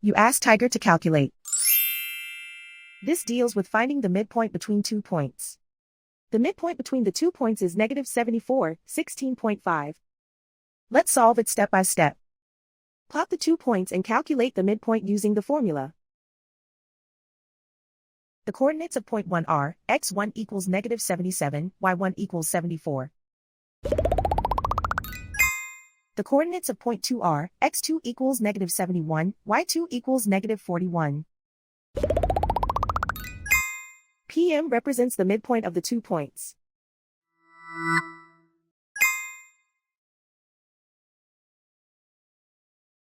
You ask Tiger to calculate. This deals with finding the midpoint between 2 points. The midpoint between the 2 points is -74, 16.5. Let's solve it step by step. Plot the 2 points and calculate the midpoint using the formula. The coordinates of point 1 are, x1 equals -77, y1 equals 74. The coordinates of point 2 are, x2 equals -71, y2 equals -41. PM represents the midpoint of the 2 points.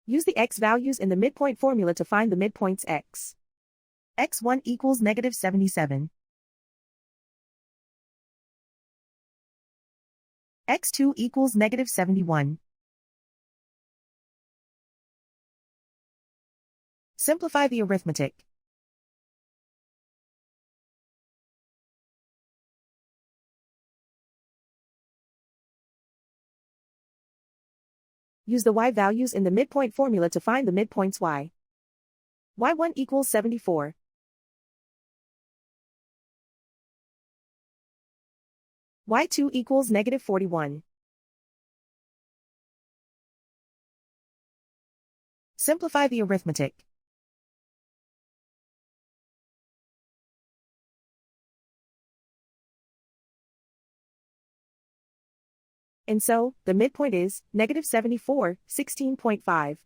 Use the x values in the midpoint formula to find the midpoints x. x1 equals -77. x2 equals -71. Simplify the arithmetic. Use the y values in the midpoint formula to find the midpoints y. y1 equals 74. y2 equals -41. Simplify the arithmetic. And so, the midpoint is -74, 16.5.